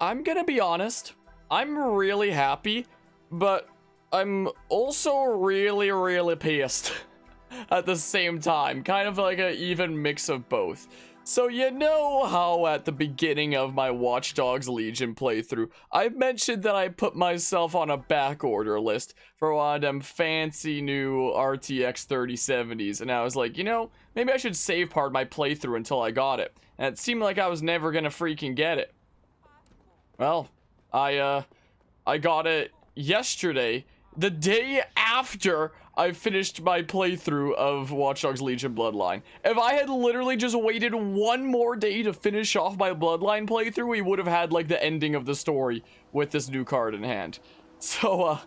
I'm gonna be honest, I'm really happy, but I'm also really, really pissed at the same time. Kind of like an even mix of both. So you know how at the beginning of my Watch Dogs Legion playthrough, I mentioned that I put myself on a back order list for one of them fancy new RTX 3070s, and I was like, you know, maybe I should save part of my playthrough until I got it. And it seemed like I was never gonna freaking get it. Well, I got it yesterday, the day after I finished my playthrough of Watch Dogs Legion Bloodline. If I had literally just waited one more day to finish off my Bloodline playthrough, we would have had like the ending of the story with this new card in hand. So,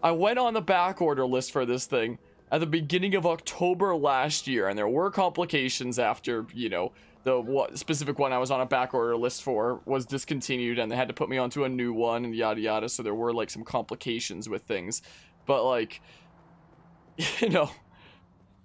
I went on the back order list for this thing at the beginning of October last year, and there were complications after, you know, the specific one I was on a back order list for was discontinued, and they had to put me onto a new one, and yada yada, so there were like some complications with things. But like, you know,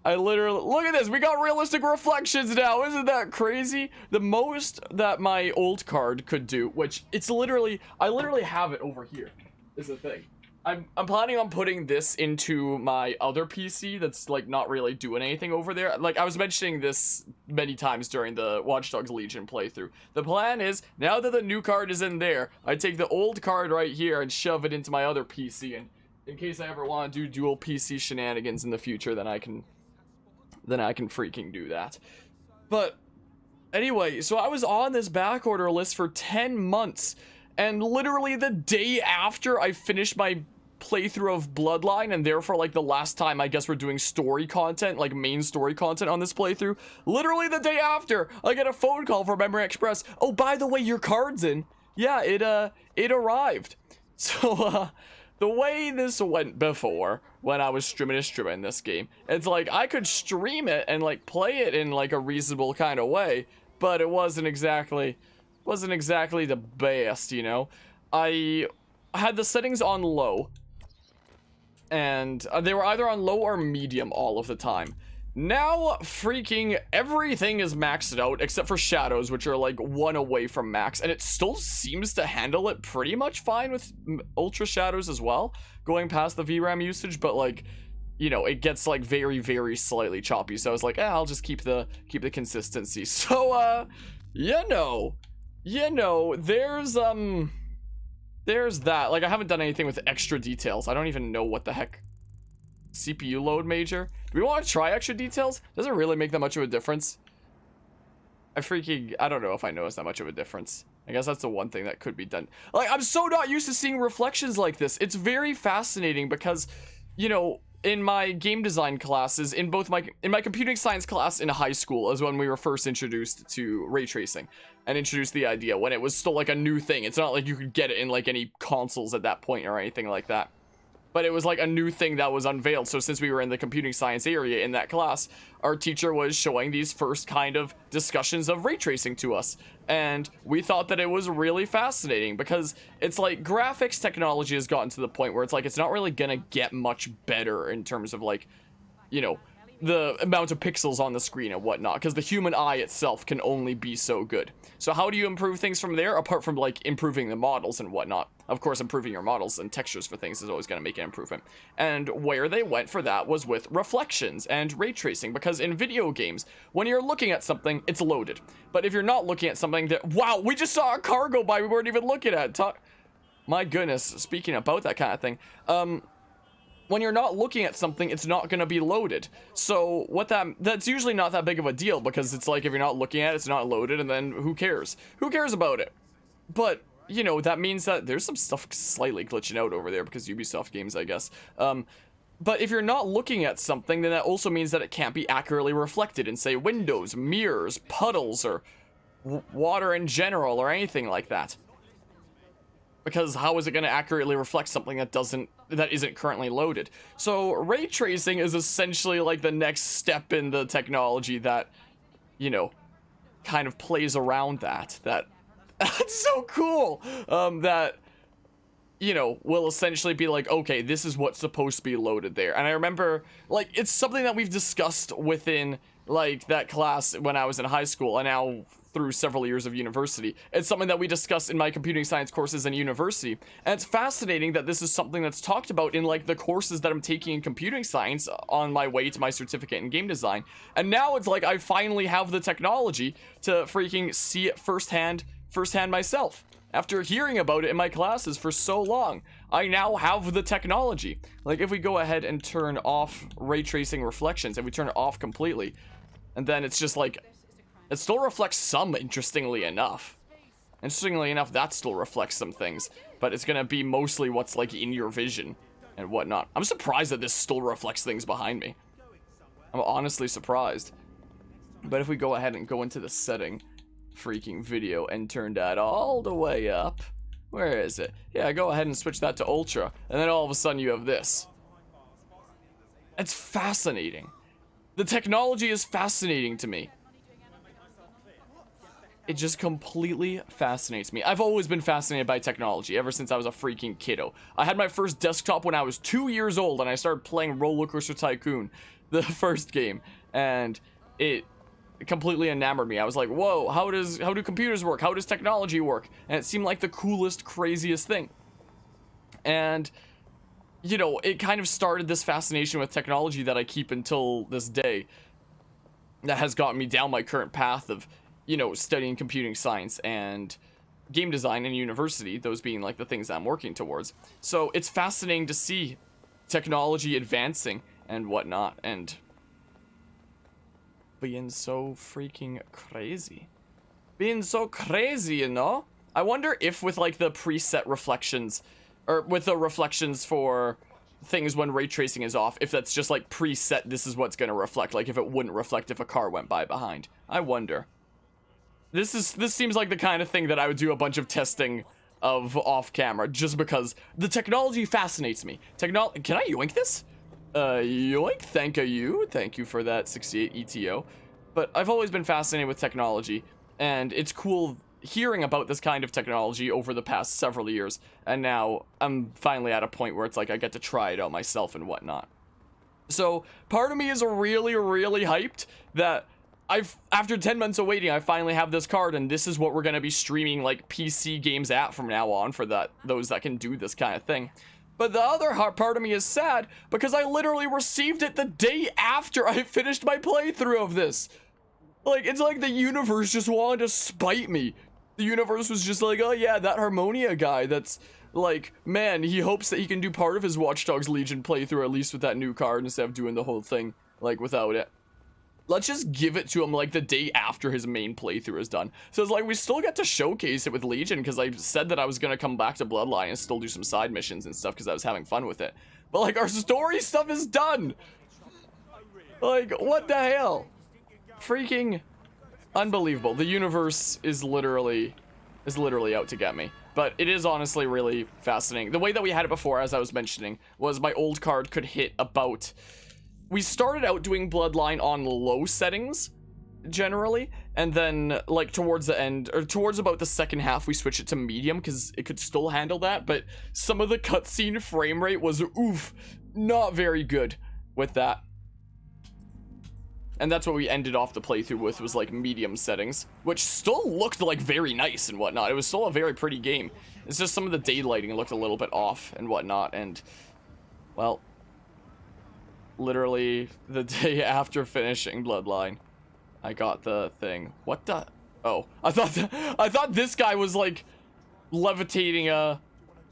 I literally, look at this, we got realistic reflections now, isn't that crazy? The most that my old card could do, which it's literally, I literally have it over here, is the thing. I'm planning on putting this into my other PC that's like not really doing anything over there. Like I was mentioning this many times during the Watch Dogs Legion playthrough. The plan is, now that the new card is in there, I take the old card right here and shove it into my other PC, and in case I ever want to do dual PC shenanigans in the future, then I can freaking do that. But anyway, so I was on this back order list for 10 months, and literally the day after I finished my playthrough of Bloodline, and therefore like the last time I guess we're doing story content, like main story content on this playthrough, literally the day after I get a phone call from Memory Express. Oh, by the way, your card's in. Yeah, it arrived. So the way this went before, when I was streaming this game, it's like I could stream it and like play it in like a reasonable kind of way, but it wasn't exactly the best, you know. I had the settings on low, and they were either on low or medium all of the time. Now freaking everything is maxed out except for shadows, which are like 1 away from max, and it still seems to handle it pretty much fine with ultra shadows as well, going past the VRAM usage, but like, you know, it gets like very, very slightly choppy. So I was like, I'll just keep the consistency. So you know, there's that. Like, I haven't done anything with extra details. I don't even know what the heck. CPU load major. Do we want to try extra details? Doesn't really make that much of a difference. I don't know if I noticed that much of a difference. I guess that's the one thing that could be done. Like, I'm so not used to seeing reflections like this. It's very fascinating because, you know, in my game design classes, in my computing science class in high school is when we were first introduced to ray tracing and introduced the idea, when it was still like a new thing. It's not like you could get it in like any consoles at that point or anything like that, but it was like a new thing that was unveiled. So since we were in the computing science area in that class, our teacher was showing these first kind of discussions of ray tracing to us, and we thought that it was really fascinating because it's like graphics technology has gotten to the point where it's like it's not really gonna get much better in terms of like, you know, the amount of pixels on the screen and whatnot, because the human eye itself can only be so good. So how do you improve things from there, apart from like improving the models and whatnot? Of course, improving your models and textures for things is always going to make an improvement. And where they went for that was with reflections and ray tracing, because in video games, when you're looking at something, it's loaded. But if you're not looking at something that, wow, we just saw a car go by we weren't even looking at. My goodness, speaking about that kind of thing, when you're not looking at something, it's not going to be loaded. So that's usually not that big of a deal, because it's like if you're not looking at it, it's not loaded, and then who cares? Who cares about it? But, you know, that means that there's some stuff slightly glitching out over there because Ubisoft games, I guess. But if you're not looking at something, then that also means that it can't be accurately reflected in, say, windows, mirrors, puddles, or water in general, or anything like that. Because how is it going to accurately reflect something that isn't currently loaded? So ray tracing is essentially like the next step in the technology that, you know, kind of plays around that. That's so cool. That, you know, will essentially be like, okay, this is what's supposed to be loaded there. And I remember, like, it's something that we've discussed within like that class when I was in high school, and now through several years of university. It's something that we discuss in my computing science courses in university. And it's fascinating that this is something that's talked about in like the courses that I'm taking in computing science on my way to my certificate in game design. And now it's like I finally have the technology to freaking see it firsthand myself. After hearing about it in my classes for so long, I now have the technology. Like if we go ahead and turn off ray tracing reflections, and we turn it off completely, and then it's just like, it still reflects some, interestingly enough. Interestingly enough, that still reflects some things, but it's gonna be mostly what's like in your vision and whatnot. I'm surprised that this still reflects things behind me. I'm honestly surprised. But if we go ahead and go into the setting, freaking video, and turn that all the way up, where is it? Yeah, go ahead and switch that to ultra, and then all of a sudden you have this. It's fascinating. The technology is fascinating to me. It just completely fascinates me. I've always been fascinated by technology ever since I was a freaking kiddo. I had my first desktop when I was 2 years old, and I started playing Roller Coaster Tycoon, the first game, and it completely enamored me. I was like, whoa, how do computers work? How does technology work? And it seemed like the coolest, craziest thing. And, you know, it kind of started this fascination with technology that I keep until this day. That has gotten me down my current path of, you know, studying computing science and game design in university, those being like the things I'm working towards. So it's fascinating to see technology advancing and whatnot, and being so freaking crazy. Being so crazy, you know? I wonder if with like the preset reflections, or with the reflections for things when ray tracing is off, if that's just like preset, this is what's gonna reflect, like if it wouldn't reflect if a car went by behind. I wonder. This seems like the kind of thing that I would do a bunch of testing of off camera, just because the technology fascinates me. Can I yoink this? Yoink, thank you for that 68 ETO. But I've always been fascinated with technology, and it's cool hearing about this kind of technology over the past several years, and now I'm finally at a point where it's like I get to try it out myself and whatnot. So part of me is really hyped that after 10 months of waiting, I finally have this card, and this is what we're gonna be streaming like PC games at from now on for those that can do this kind of thing. But the other part of me is sad because I literally received it the day after I finished my playthrough of this. Like, it's like the universe just wanted to spite me. The universe was just like, oh yeah, that Harmonia guy, that's like, man, he hopes that he can do part of his Watch Dogs Legion playthrough at least with that new card instead of doing the whole thing, like, without it. Let's just give it to him, like, the day after his main playthrough is done. So it's like, we still get to showcase it with Legion, because I said that I was gonna come back to Bloodline and still do some side missions and stuff, because I was having fun with it. But, like, our story stuff is done! Like, what the hell? Freaking unbelievable. The universe is literally out to get me. But it is honestly really fascinating. The way that we had it before, as I was mentioning, was my old card could hit about... We started out doing Bloodline on low settings, generally, and then, like, towards the end, or towards about the second half, we switched it to medium, because it could still handle that, but some of the cutscene frame rate was, oof, not very good with that. And that's what we ended off the playthrough with, was, like, medium settings, which still looked, like, very nice and whatnot. It was still a very pretty game. It's just some of the daylighting looked a little bit off and whatnot, and, well... Literally, the day after finishing Bloodline, I got the thing. What the? Oh, I thought this guy was like levitating a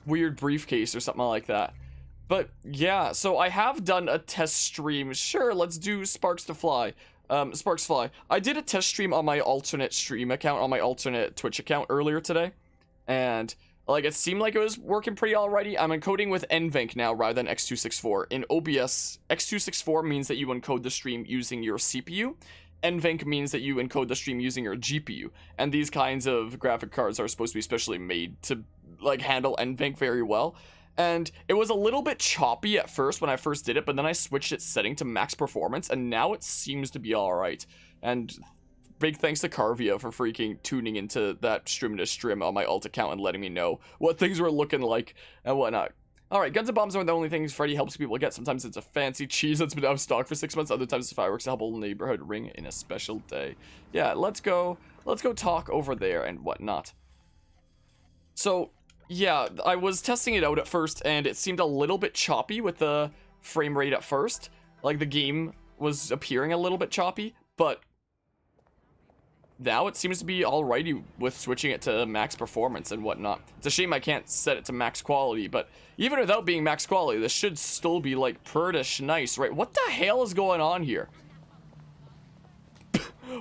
weird briefcase or something like that. But yeah, so I have done a test stream. Sure, let's do Sparks to Fly. Sparks Fly. I did a test stream on my alternate stream account, on my alternate Twitch account earlier today, and like, it seemed like it was working pretty alrighty. I'm encoding with NVENC now rather than X264. In OBS, X264 means that you encode the stream using your CPU. NVENC means that you encode the stream using your GPU. And these kinds of graphic cards are supposed to be specially made to, like, handle NVENC very well. And it was a little bit choppy at first when I first did it, but then I switched its setting to max performance, and now it seems to be alright. And... big thanks to Carvia for freaking tuning into that stream to stream on my alt account and letting me know what things were looking like and whatnot. Alright, guns and bombs aren't the only things Freddy helps people get. Sometimes it's a fancy cheese that's been out of stock for 6 months. Other times it's fireworks to help a whole neighborhood ring in a special day. Yeah, let's go let's go talk over there and whatnot. So, yeah, I was testing it out at first, and it seemed a little bit choppy with the frame rate at first. Like, the game was appearing a little bit choppy, but now it seems to be alrighty with switching it to max performance and whatnot. It's a shame I can't set it to max quality, but even without being max quality, this should still be, like, prettish nice, right? What the hell is going on here?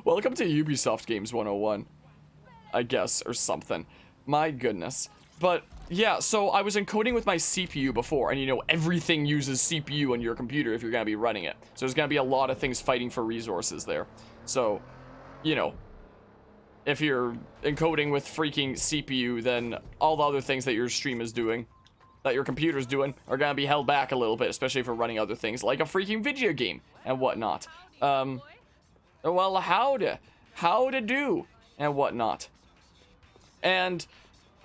Welcome to Ubisoft Games 101, I guess, or something. My goodness. But, yeah, so I was encoding with my CPU before, and, you know, everything uses CPU on your computer if you're going to be running it. So there's going to be a lot of things fighting for resources there. So, you know, if you're encoding with freaking CPU, then all the other things that your stream is doing, that your computer's doing, are gonna be held back a little bit, especially if you're running other things, like a freaking video game, and whatnot. Well, how to do, and whatnot. And,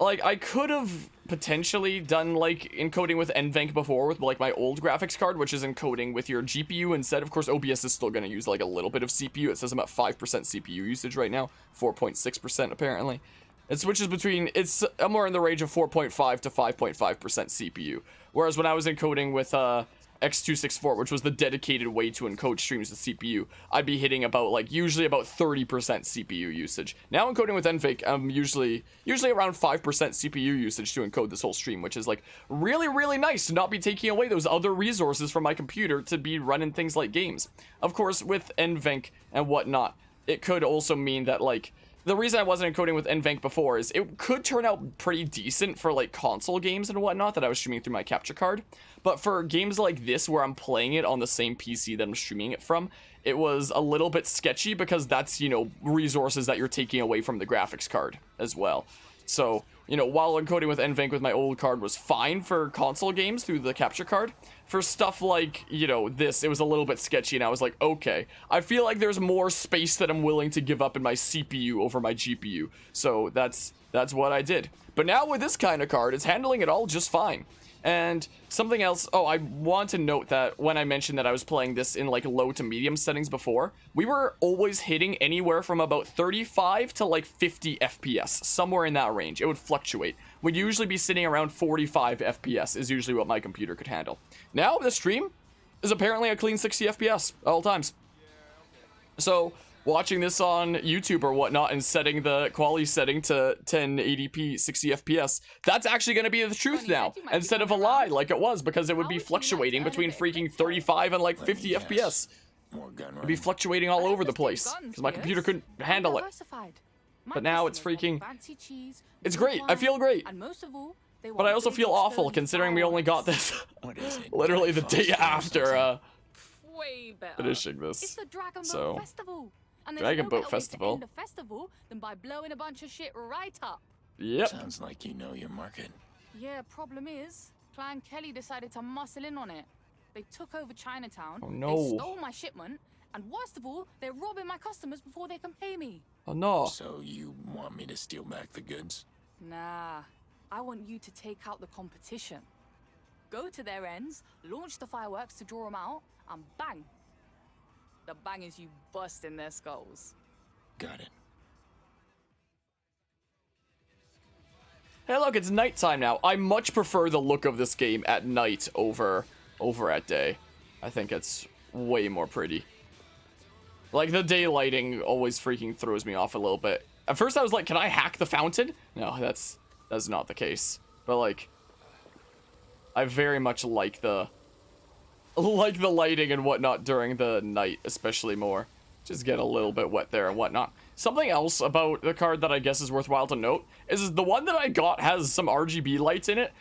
like, I could have potentially done, like, encoding with NVENC before with, like, my old graphics card, which is encoding with your GPU instead. Of course, OBS is still going to use, like, a little bit of CPU. It says I'm at 5% CPU usage right now. 4.6% apparently. It switches between, it's more in the range of 4.5 to 5.5% CPU. Whereas when I was encoding with, X264, which was the dedicated way to encode streams with CPU, I'd be hitting about, like, usually about 30% CPU usage. Now encoding with NVENC, I'm usually around 5% CPU usage to encode this whole stream, which is, like, really, really nice to not be taking away those other resources from my computer to be running things like games. Of course, with NVENC and whatnot, it could also mean that, like, the reason I wasn't encoding with NVENC before is it could turn out pretty decent for, like, console games and whatnot that I was streaming through my capture card. But for games like this where I'm playing it on the same PC that I'm streaming it from, it was a little bit sketchy because that's, you know, resources that you're taking away from the graphics card as well. So, you know, while encoding with NVENC with my old card was fine for console games through the capture card, for stuff like, you know, this, it was a little bit sketchy, and I was like, okay, I feel like there's more space that I'm willing to give up in my CPU over my GPU. So that's what I did. But now with this kind of card, it's handling it all just fine. And something else, oh, I want to note that when I mentioned that I was playing this in, like, low to medium settings before, we were always hitting anywhere from about 35 to, like, 50 FPS, somewhere in that range. It would fluctuate. We'd usually be sitting around 45 FPS is usually what my computer could handle. Now, the stream is apparently a clean 60 FPS at all times. So, watching this on YouTube or whatnot and setting the quality setting to 1080p 60 FPS, that's actually going to be the truth now, instead of a lie like it was, because it would be fluctuating between freaking 35 and, like, 50 FPS. It'd be fluctuating all over the place, because my computer couldn't handle it. But now it's freaking, it's great, I feel great. But I also feel awful, considering we only got this literally the day after finishing this. So, Dragon Boat Festival. Than by blowing a bunch of shit right up. Yep. Sounds like you know your market. Yeah, problem is, Clan Kelly decided to muscle in on it. They took over Chinatown. Oh no. They stole my shipment, and worst of all, they're robbing my customers before they can pay me. Oh no. So you want me to steal back the goods? Nah, I want you to take out the competition. Go to their ends, launch the fireworks to draw them out, and bang. The bang is you busting their skulls. Got it. Hey look, it's nighttime now. I much prefer the look of this game at night over at day. I think it's way more pretty. Like, the day lighting always freaking throws me off a little bit. At first I was like, can I hack the fountain? No, that's not the case. But, like, I very much like the lighting and whatnot during the night, especially more. Just get a little bit wet there and whatnot. Something else about the card that I guess is worthwhile to note is the one that I got has some RGB lights in it,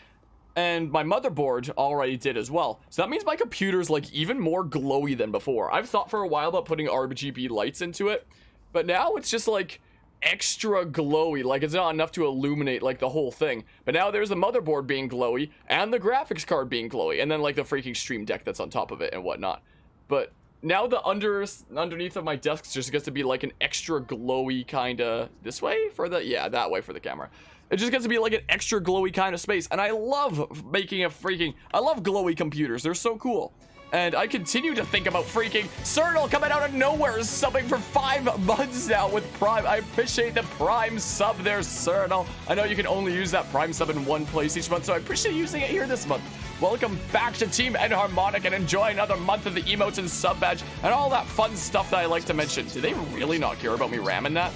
and my motherboard already did as well. So that means my computer's, like, even more glowy than before. I've thought for a while about putting RGB lights into it, but now it's just, like, extra glowy. Like, it's not enough to illuminate, like, the whole thing. But now there's the motherboard being glowy and the graphics card being glowy, and then, like, the freaking stream deck that's on top of it and whatnot. But now the underneath of my desk just gets to be, like, an extra glowy kind of this way for the, yeah, that way for the camera. It just gets to be like an extra glowy kind of space, and I love making a freaking, I love glowy computers. They're so cool. And I continue to think about freaking Cernal coming out of nowhere, subbing for 5 months now with Prime. I appreciate the Prime sub there, Cernal. I know you can only use that Prime sub in one place each month, so I appreciate using it here this month. Welcome back to Team Enharmonic and enjoy another month of the emotes and sub badge and all that fun stuff that I like to mention. Do they really not care about me ramming that?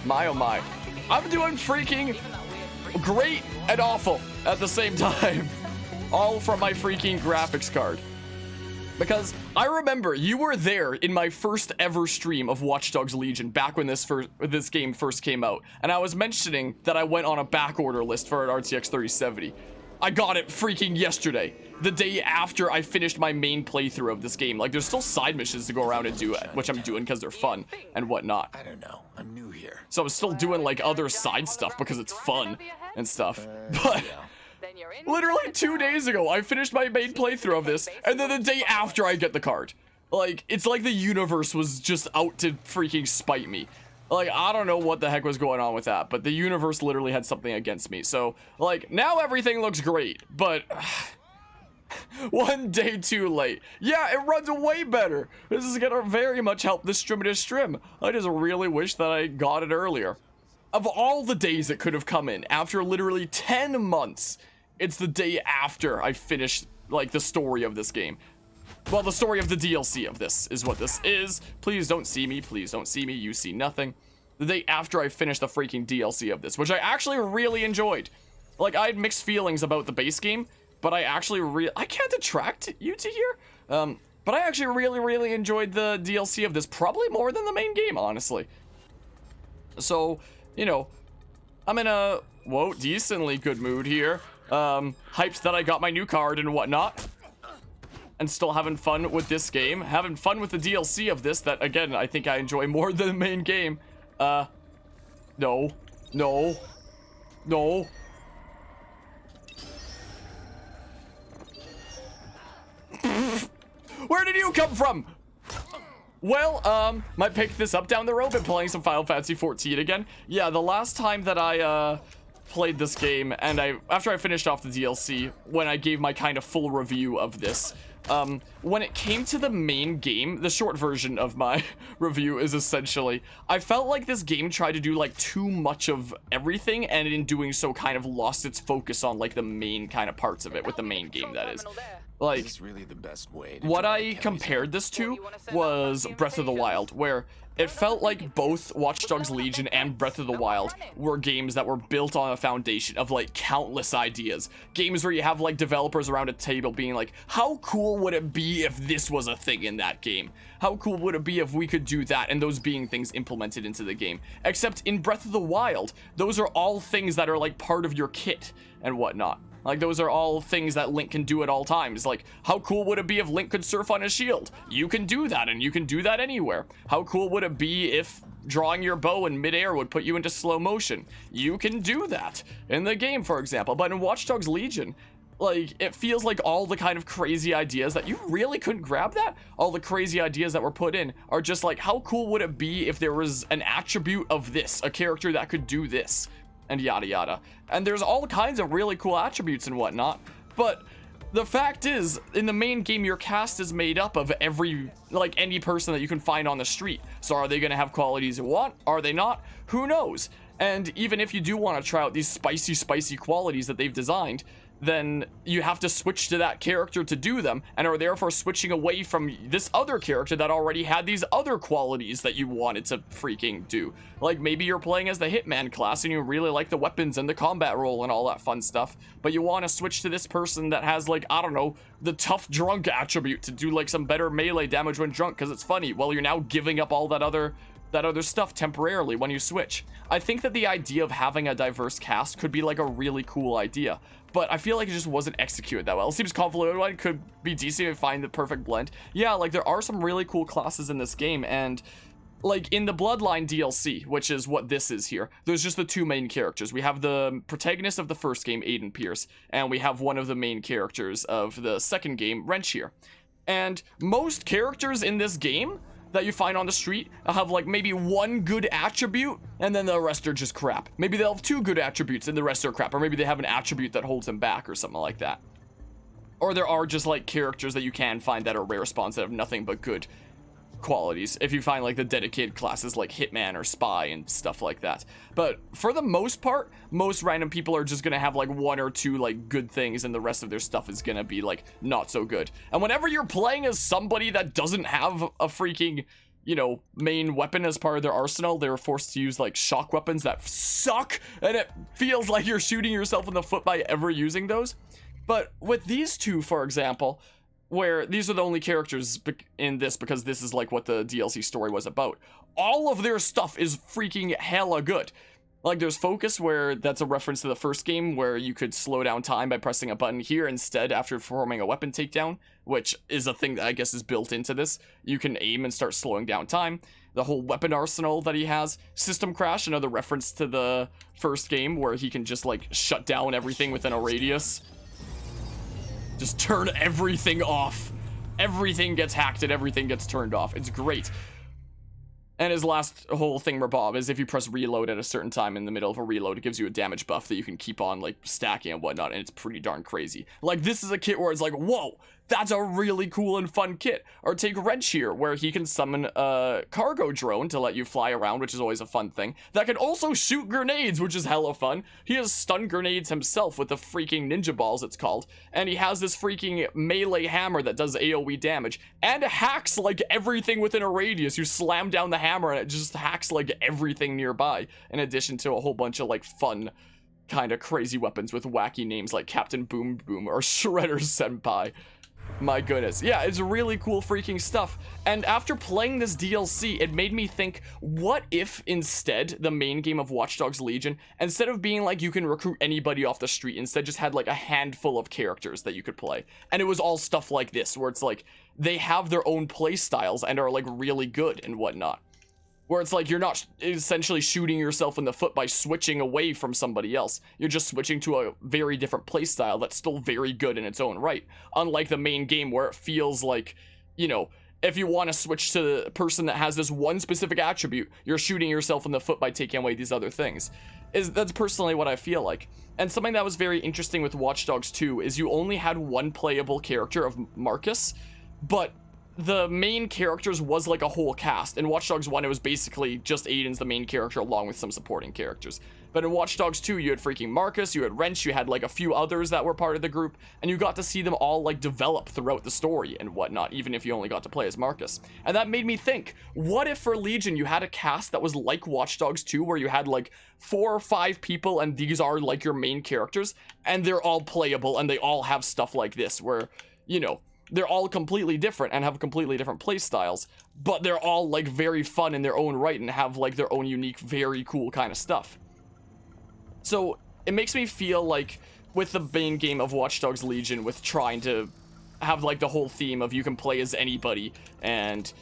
My oh my. I'm doing freaking great and awful at the same time. All from my freaking graphics card. Because I remember you were there in my first ever stream of Watch Dogs Legion back when this game first came out. And I was mentioning that I went on a back order list for an RTX 3070. I got it freaking yesterday, the day after I finished my main playthrough of this game. Like, there's still side missions to go around and do, which I'm doing because they're fun and whatnot. I don't know. I'm new here. So I was still doing like other side stuff because it's fun and stuff. But literally 2 days ago, I finished my main playthrough of this, and then the day after I get the card. Like, it's like the universe was just out to freaking spite me. Like, I don't know what the heck was going on with that, but the universe literally had something against me. So, like, now everything looks great, but 1 day too late. Yeah, it runs way better. This is gonna very much help this stream to stream. I just really wish that I got it earlier. Of all the days it could have come in, after literally 10 months, it's the day after I finished, like, the story of this game. Well, the story of the DLC of this is what this is. Please don't see me. Please don't see me. You see nothing. The day after I finished the freaking DLC of this, which I actually really enjoyed. Like, I had mixed feelings about the base game, but I actually I can't attract you to here. But I actually really enjoyed the DLC of this, probably more than the main game, honestly. So, you know, I'm in a, whoa, decently good mood here. Hyped that I got my new card and whatnot. And still having fun with this game. Having fun with the DLC of this that, again, I think I enjoy more than the main game. No. No. No. Where did you come from? Well, might pick this up down the road. Been playing some Final Fantasy 14 again. Yeah, the last time that I, played this game, and after I finished off the DLC, when I gave my kind of full review of this, when it came to the main game, the short version of my review is essentially, I felt like this game tried to do like too much of everything, and in doing so kind of lost its focus on like the main kind of parts of it, with the main game that is. Like, Really the best way to what draw I Kelly's compared this to was Breath of the Wild, where it felt like both Watch Dogs Legion and Breath of the Wild were games that were built on a foundation of like countless ideas. Games where you have like developers around a table being like, how cool would it be if this was a thing in that game? How cool would it be if we could do that? And those being things implemented into the game. Except in Breath of the Wild, those are all things that are like part of your kit and whatnot. Like, those are all things that Link can do at all times. Like, how cool would it be if Link could surf on his shield? You can do that, and you can do that anywhere. How cool would it be if drawing your bow in midair would put you into slow motion? You can do that in the game, for example. But in Watch Dogs Legion, like, it feels like all the kind of crazy ideas that you really couldn't grab that. All the crazy ideas that were put in are just like, how cool would it be if there was an attribute of this, a character that could do this? And yada yada. And there's all kinds of really cool attributes and whatnot. But the fact is, in the main game, your cast is made up of any person that you can find on the street. So are they going to have qualities you want? Are they not? Who knows? And even if you do want to try out these spicy qualities that they've designed, then you have to switch to that character to do them, and are therefore switching away from this other character that already had these other qualities that you wanted to freaking do. Like, maybe you're playing as the Hitman class and you really like the weapons and the combat role and all that fun stuff, but you want to switch to this person that has, like, I don't know, the tough drunk attribute to do like some better melee damage when drunk because it's funny. Well, you're now giving up all that other stuff temporarily when you switch. I think that the idea of having a diverse cast could be like a really cool idea, but I feel like it just wasn't executed that well. It seems Bloodline could be decent and find the perfect blend. Yeah, like, there are some really cool classes in this game, and like in the Bloodline DLC, which is what this is here, there's just the two main characters. We have the protagonist of the first game, Aiden Pierce, and we have one of the main characters of the second game, Wrench here. And most characters in this game that you find on the street have like maybe one good attribute, and then the rest are just crap. Maybe they'll have two good attributes and the rest are crap, or maybe they have an attribute that holds them back or something like that. Or there are just like characters that you can find that are rare spawns that have nothing but good qualities. If you find like the dedicated classes like Hitman or Spy and stuff like that. But for the most part, most random people are just gonna have like one or two like good things, and the rest of their stuff is gonna be like not so good. And whenever you're playing as somebody that doesn't have a freaking, you know, main weapon as part of their arsenal, they're forced to use like shock weapons that suck, and it feels like you're shooting yourself in the foot by ever using those. But with these two, for example, where these are the only characters in this because this is like what the DLC story was about, all of their stuff is freaking hella good. Like there's Focus, where that's a reference to the first game where you could slow down time by pressing a button here instead after performing a weapon takedown, which is a thing that I guess is built into this. You can aim and start slowing down time. The whole weapon arsenal that he has. System Crash, another reference to the first game where he can just like shut down everything within a radius. Just turn everything off. Everything gets hacked and everything gets turned off. It's great. And his last whole thingamabob is if you press reload at a certain time in the middle of a reload, it gives you a damage buff that you can keep on like stacking and whatnot, and it's pretty darn crazy. Like this is a kit where it's like, whoa, that's a really cool and fun kit. Or take Wrench here, where he can summon a cargo drone to let you fly around, which is always a fun thing. That can also shoot grenades, which is hella fun. He has stun grenades himself with the freaking ninja balls, it's called. And he has this freaking melee hammer that does AoE damage. And hacks like everything within a radius. You slam down the hammer and it just hacks like everything nearby. In addition to a whole bunch of like fun, kind of crazy weapons with wacky names like Captain Boom Boom or Shredder Senpai. My goodness. Yeah, it's really cool freaking stuff. And after playing this DLC, it made me think, what if instead the main game of Watch Dogs Legion, instead of being like you can recruit anybody off the street, instead just had like a handful of characters that you could play. And it was all stuff like this, where it's like they have their own play styles and are like really good and whatnot. Where it's like you're not essentially shooting yourself in the foot by switching away from somebody else. You're just switching to a very different playstyle that's still very good in its own right. Unlike the main game where it feels like, you know, if you want to switch to the person that has this one specific attribute, you're shooting yourself in the foot by taking away these other things. That's personally what I feel like. And something that was very interesting with Watch Dogs 2 is you only had one playable character of Marcus, but the main characters was like a whole cast. In Watch Dogs 1, it was basically just Aiden's the main character along with some supporting characters. But in Watch Dogs 2, you had freaking Marcus, you had Wrench, you had like a few others that were part of the group, and you got to see them all like develop throughout the story and whatnot, even if you only got to play as Marcus. And that made me think, what if for Legion you had a cast that was like Watch Dogs 2, where you had like 4 or 5 people and these are like your main characters, and they're all playable and they all have stuff like this, where, you know, they're all completely different and have completely different play styles, but they're all like very fun in their own right and have like their own unique, very cool kind of stuff. So it makes me feel like with the main game of Watch Dogs Legion, with trying to have like the whole theme of you can play as anybody and,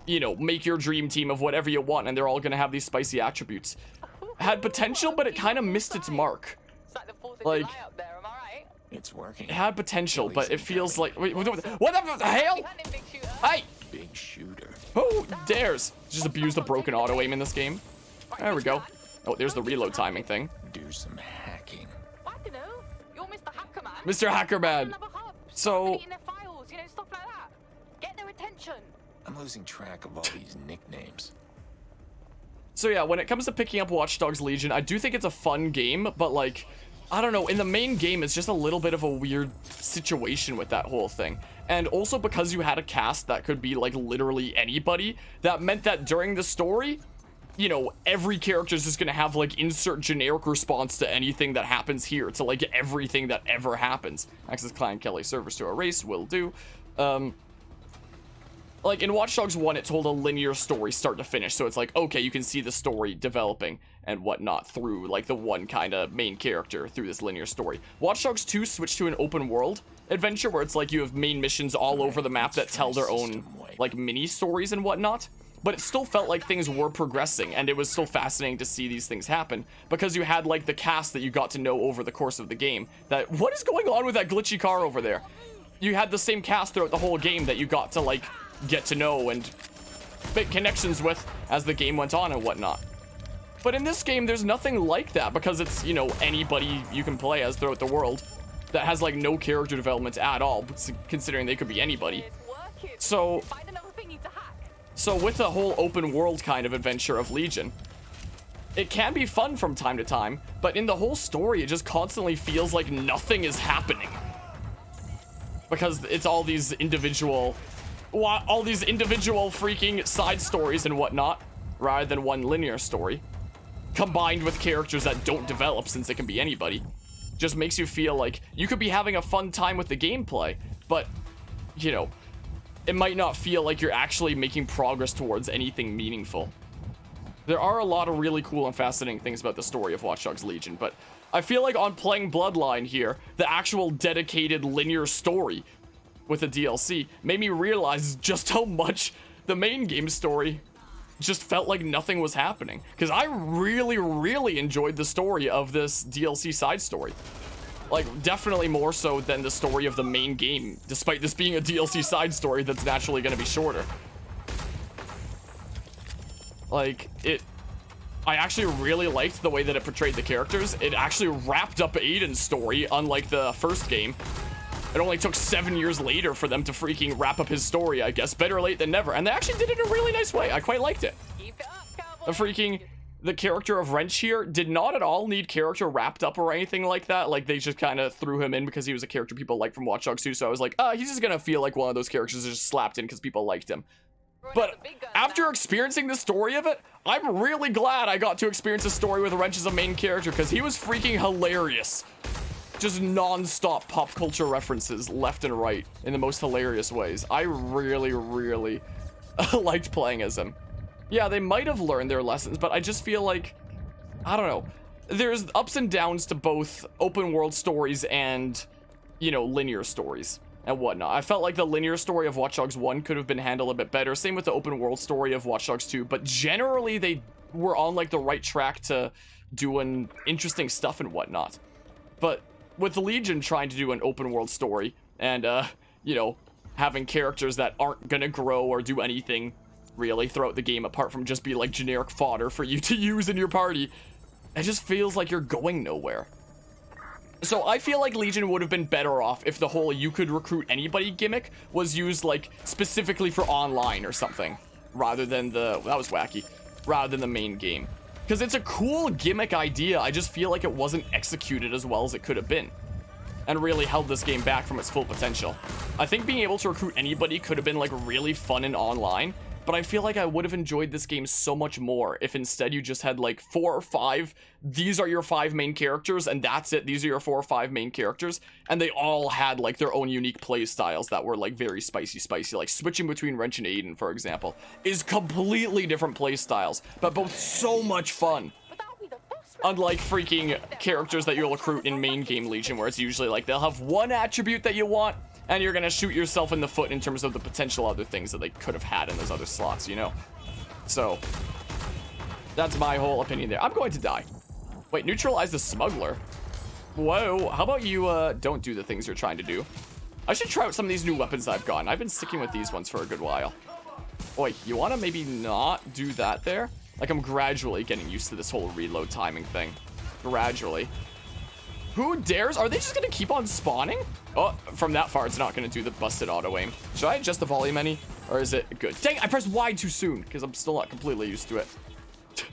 you know, make your dream team of whatever you want, and they're all gonna have these spicy attributes, had potential, but it kind of missed its mark. Like, It's working. it had potential, but it feels like, wait, what the hell? Hey! Big shooter. Who dares? Just abuse the broken auto aim in this game. There we go. Oh, there's the reload timing thing. Do some hacking. I don't know. You're Mr. Hacker Man. Mr. Hacker Man. Another hub. So- Deleting their files, you know, stuff like that. Get their attention. I'm losing track of all these nicknames. So yeah, when it comes to picking up Watch Dogs Legion, I do think it's a fun game, but like, I don't know, in the main game, it's just a little bit of a weird situation with that whole thing. And also because you had a cast that could be like literally anybody, that meant that during the story, you know, every character is just gonna have like insert generic response to anything that happens here, to like everything that ever happens. Access client Kelly servers to erase, will do. Like in Watch Dogs 1, it told a linear story start to finish, so it's like, okay, you can see the story developing and whatnot through like the one kind of main character through this linear story. Watch Dogs 2 switched to an open world adventure where it's like you have main missions all over the map that tell their own like mini stories and whatnot, but it still felt like things were progressing, and it was still fascinating to see these things happen because you had like the cast that you got to know over the course of the game. That, what is going on with that glitchy car over there? You had the same cast throughout the whole game that you got to like get to know and make connections with as the game went on and whatnot. But in this game, there's nothing like that because it's, you know, anybody you can play as throughout the world. that has like no character development at all, considering they could be anybody. So with the whole open world kind of adventure of Legion, it can be fun from time to time, but in the whole story, it just constantly feels like nothing is happening. Because it's all these individual freaking side stories and whatnot, rather than one linear story, combined with characters that don't develop since it can be anybody. Just makes you feel like you could be having a fun time with the gameplay, but, you know, it might not feel like you're actually making progress towards anything meaningful. There are a lot of really cool and fascinating things about the story of Watch Dogs Legion, but I feel like on playing Bloodline here, the actual dedicated linear story with the DLC made me realize just how much the main game story just felt like nothing was happening. Because I really, really enjoyed the story of this DLC side story. Like, definitely more so than the story of the main game, despite this being a DLC side story that's naturally going to be shorter. Like, I actually really liked the way that it portrayed the characters. It actually wrapped up Aiden's story, unlike the first game. It only took 7 years later for them to freaking wrap up his story, I guess. Better late than never. And they actually did it in a really nice way. I quite liked it. The character of Wrench here did not at all need character wrapped up or anything like that. Like, they just kind of threw him in because he was a character people liked from Watch Dogs 2. So I was like, he's just gonna feel like one of those characters just slapped in because people liked him. But after experiencing the story of it, I'm really glad I got to experience a story with Wrench as a main character, because he was freaking hilarious. Just non-stop pop culture references left and right in the most hilarious ways. I really, really liked playing as him. Yeah, they might have learned their lessons, but I just feel like, I don't know. There's ups and downs to both open world stories and, you know, linear stories and whatnot. I felt like the linear story of Watch Dogs 1 could have been handled a bit better. Same with the open world story of Watch Dogs 2, but generally they were on like the right track to doing interesting stuff and whatnot. But with Legion trying to do an open world story and, you know, having characters that aren't gonna grow or do anything really throughout the game apart from just be like generic fodder for you to use in your party, it just feels like you're going nowhere. So I feel like Legion would have been better off if the whole you could recruit anybody gimmick was used like specifically for online or something, rather than that was wacky, rather than the main game. Because it's a cool gimmick idea, I just feel like it wasn't executed as well as it could have been, and really held this game back from its full potential. I think being able to recruit anybody could have been like really fun and online, but I feel like I would have enjoyed this game so much more if instead you just had like 4 or 5, these are your 5 main characters and that's it, these are your 4 or 5 main characters, and they all had like their own unique play styles that were like very spicy. Like switching between Wrench and Aiden, for example, is completely different play styles, but both so much fun. Unlike freaking characters that you'll recruit in main game Legion, where it's usually like they'll have one attribute that you want, and you're gonna shoot yourself in the foot in terms of the potential other things that they could have had in those other slots, you know? So, that's my whole opinion there. I'm going to die. Wait, neutralize the smuggler? Whoa, how about you, don't do the things you're trying to do? I should try out some of these new weapons I've gotten. I've been sticking with these ones for a good while. Wait, you wanna maybe not do that there? Like, I'm gradually getting used to this whole reload timing thing. Gradually. Who dares? Are they just gonna keep on spawning? Oh, from that far, it's not gonna do the busted auto aim. Should I adjust the volume any? Or is it good? Dang, I pressed Y too soon, because I'm still not completely used to it. I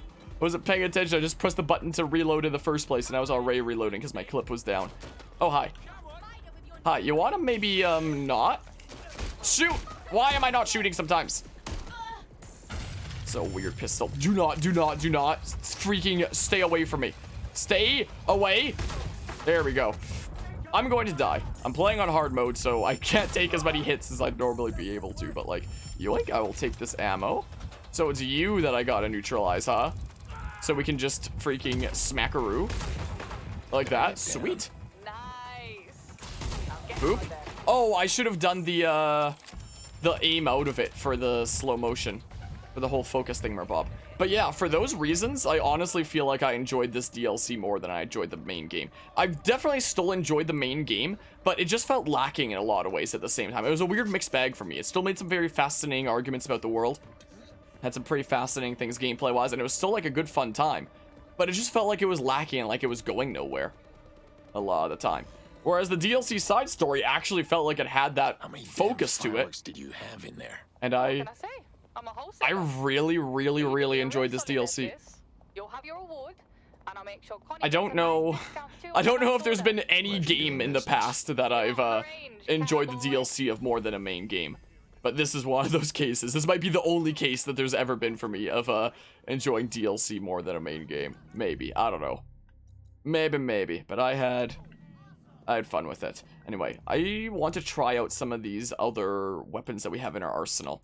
wasn't paying attention. I just pressed the button to reload in the first place, and I was already reloading because my clip was down. Oh, hi. Hi, you wanna maybe, not? Shoot! Why am I not shooting sometimes? So weird pistol. Do not freaking stay away from me. Stay away. There we go. I'm going to die. I'm playing on hard mode, so I can't take as many hits as I'd normally be able to, but like, yoink, I will take this ammo. So it's you that I gotta neutralize, huh? So we can just freaking smackaroo. Like that. Sweet. Nice. Boop. Oh, I should have done the aim out of it for the slow motion. For the whole focus thing, Bob. But yeah, for those reasons, I honestly feel like I enjoyed this DLC more than I enjoyed the main game. I've definitely still enjoyed the main game, but it just felt lacking in a lot of ways at the same time. It was a weird mixed bag for me. It still made some very fascinating arguments about the world. Had some pretty fascinating things gameplay-wise, and it was still like a good fun time. But it just felt like it was lacking and like it was going nowhere a lot of the time. Whereas the DLC side story actually felt like it had that How many focus damn to it. fireworks did you have in there? And What I can I say? I'm a I wholesaler. really, really, You give really me a enjoyed real this solid DLC. basis, You'll have your award, and I'll make sure Connie I gets don't a know. nice discount too I on don't the know if next there's order. been any Glad you're game doing in the business. past that I've arrange, enjoyed the cowboy. DLC of more than a main game. But this is one of those cases. This might be the only case that there's ever been for me of enjoying DLC more than a main game. Maybe. I don't know. Maybe. But I had fun with it. Anyway, I want to try out some of these other weapons that we have in our arsenal.